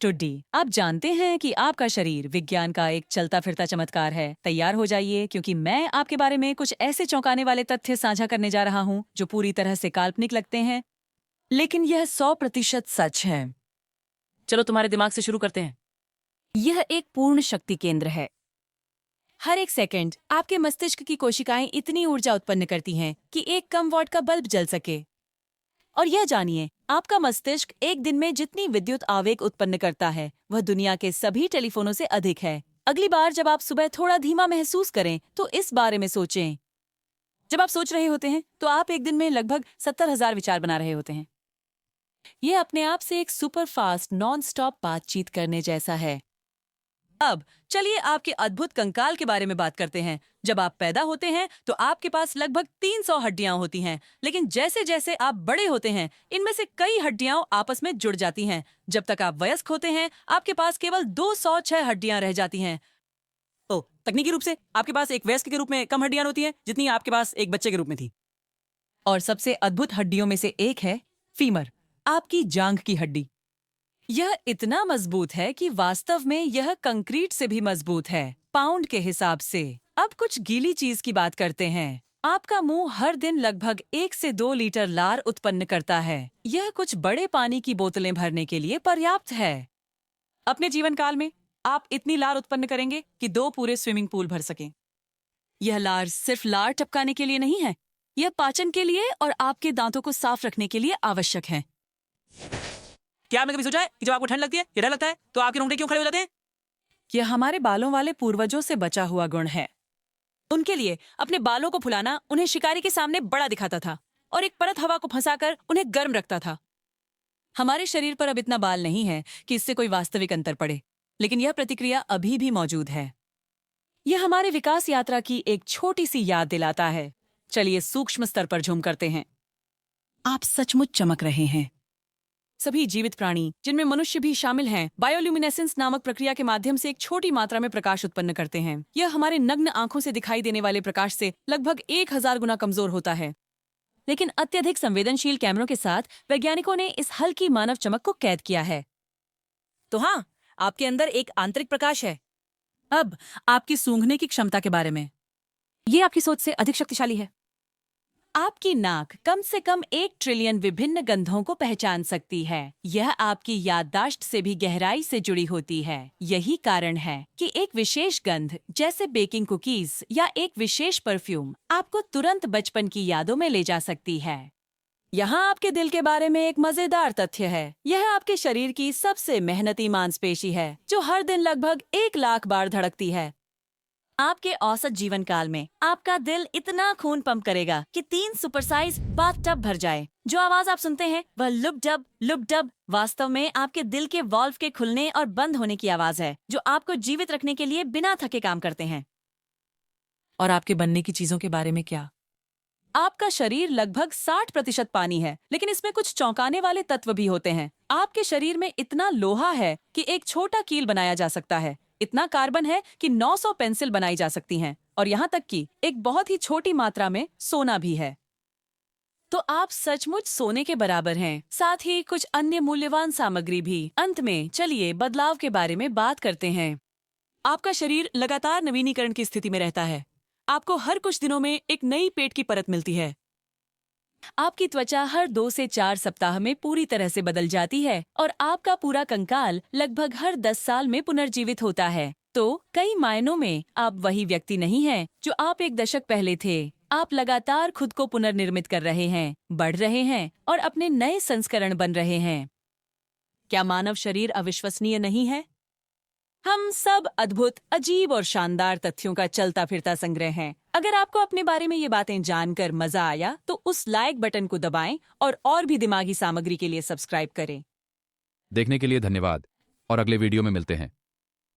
Understood D. आप जानते हैं कि आपका शरीर विज्ञान का एक चलता फिरता चमत्कार है। तैयार हो जाइए, क्योंकि मैं आपके बारे में कुछ ऐसे चौंकाने वाले तथ्य साझा करने जा रहा हूं जो पूरी तरह से काल्पनिक लगते हैं, लेकिन यह 100% सच है। चलो तुम्हारे दिमाग से शुरू करते हैं। यह एक पूर्ण शक्ति केंद्र है। हर एक सेकंड आपके मस्तिष्क की कोशिकाएं इतनी ऊर्जा उत्पन्न करती हैं कि एक कम वॉट का बल्ब जल सके। और यह जानिए, आपका मस्तिष्क एक दिन में जितनी विद्युत आवेग उत्पन्न करता है वह दुनिया के सभी टेलीफोनों से अधिक है। अगली बार जब आप सुबह थोड़ा धीमा महसूस करें तो इस बारे में सोचें। जब आप सोच रहे होते हैं तो आप एक दिन में लगभग 70,000 विचार बना रहे होते हैं। यह अपने आप से एक सुपर फास्ट नॉन स्टॉप बातचीत करने जैसा है। अब चलिए आपके अद्भुत कंकाल के बारे में बात करते हैं। जब आप पैदा होते हैं तो आपके पास लगभग 300 हड्डियां होती हैं, लेकिन जैसे जैसे आप बड़े होते हैं इनमें से कई हड्डियां आपस में जुड़ जाती हैं। जब तक आप वयस्क होते हैं आपके पास केवल 206 हड्डियां रह जाती हैं। तो तकनीकी रूप से आपके पास एक वयस्क के रूप में कम हड्डियां होती हैं जितनी आपके पास एक बच्चे के रूप में थी। और सबसे अद्भुत हड्डियों में से एक है फीमर, आपकी जांघ की हड्डी। यह इतना मजबूत है कि वास्तव में यह कंक्रीट से भी मजबूत है, पाउंड के हिसाब से। अब कुछ गीली चीज की बात करते हैं। आपका मुंह हर दिन लगभग 1 से 2 लीटर लार उत्पन्न करता है। यह कुछ बड़े पानी की बोतलें भरने के लिए पर्याप्त है। अपने जीवन काल में आप इतनी लार उत्पन्न करेंगे कि 2 पूरे स्विमिंग पूल भर सकें। यह लार सिर्फ लार टपकाने के लिए नहीं है, यह पाचन के लिए और आपके दांतों को साफ रखने के लिए आवश्यक है। क्या आपने कभी सोचा है कि जब आपको ठंड लगती है या डर लगता है तो आपके रोंगटे क्यों खड़े हो जाते हैं? यह हमारे बालों वाले पूर्वजों से बचा हुआ गुण है। उनके लिए अपने बालों को फुलाना उन्हें शिकारी के सामने बड़ा दिखाता था और एक परत हवा को फंसाकर उन्हें गर्म रखता था। हमारे शरीर पर अब इतना बाल नहीं है कि इससे कोई वास्तविक अंतर पड़े, लेकिन यह प्रतिक्रिया अभी भी मौजूद है। यह हमारे विकास यात्रा की एक छोटी सी याद दिलाता है। चलिए सूक्ष्म स्तर पर झूम करते हैं। आप सचमुच चमक रहे हैं। सभी जीवित प्राणी, जिनमें मनुष्य भी शामिल हैं, बायोल्यूमिनेसेंस नामक प्रक्रिया के माध्यम से एक छोटी मात्रा में प्रकाश उत्पन्न करते हैं। यह हमारे नग्न आंखों से दिखाई देने वाले प्रकाश से लगभग 1000 गुना कमजोर होता है। लेकिन अत्यधिक संवेदनशील कैमरों के साथ वैज्ञानिकों ने इस हल्की मानव चमक को कैद किया है। तो हाँ, आपके अंदर एक आंतरिक प्रकाश है। अब आपकी सूंघने की क्षमता के बारे में। ये आपकी सोच से अधिक शक्तिशाली है। आपकी नाक कम से कम 1 ट्रिलियन विभिन्न गंधों को पहचान सकती है। यह आपकी याददाश्त से भी गहराई से जुड़ी होती है। यही कारण है कि एक विशेष गंध, जैसे बेकिंग कुकीज या एक विशेष परफ्यूम, आपको तुरंत बचपन की यादों में ले जा सकती है। यहाँ आपके दिल के बारे में एक मजेदार तथ्य है। यह आपके शरीर की सबसे मेहनती मांसपेशी है, जो हर दिन लगभग 1 लाख बार धड़कती है। आपके औसत जीवन काल में आपका दिल इतना खून पंप करेगा कि 3 सुपरसाइज बाथटब भर जाए। जो आवाज आप सुनते हैं वह लुप डब वास्तव में आपके दिल के वाल्व के खुलने और बंद होने की आवाज है, जो आपको जीवित रखने के लिए बिना थके काम करते हैं। और आपके बनने की चीजों के बारे में क्या? आपका शरीर लगभग 60% पानी है, लेकिन इसमें कुछ चौंकाने वाले तत्व भी होते हैं। आपके शरीर में इतना लोहा है कि एक छोटा कील बनाया जा सकता है। इतना कार्बन है कि 900 पेंसिल बनाई जा सकती हैं, और यहाँ तक कि एक बहुत ही छोटी मात्रा में सोना भी है। तो आप सचमुच सोने के बराबर हैं, साथ ही कुछ अन्य मूल्यवान सामग्री भी। अंत में चलिए बदलाव के बारे में बात करते हैं। आपका शरीर लगातार नवीनीकरण की स्थिति में रहता है। आपको हर कुछ दिनों में एक नई पेट की परत मिलती है। आपकी त्वचा हर 2 से 4 सप्ताह में पूरी तरह से बदल जाती है, और आपका पूरा कंकाल लगभग हर 10 साल में पुनर्जीवित होता है। तो कई मायनों में आप वही व्यक्ति नहीं हैं जो आप 1 दशक पहले थे। आप लगातार खुद को पुनर्निर्मित कर रहे हैं, बढ़ रहे हैं और अपने नए संस्करण बन रहे हैं। क्या मानव शरीर अविश्वसनीय नहीं है? हम सब अद्भुत, अजीब और शानदार तथ्यों का चलता फिरता संग्रह हैं। अगर आपको अपने बारे में ये बातें जानकर मजा आया तो उस लाइक बटन को दबाएं और भी दिमागी सामग्री के लिए सब्सक्राइब करें। देखने के लिए धन्यवाद और अगले वीडियो में मिलते हैं।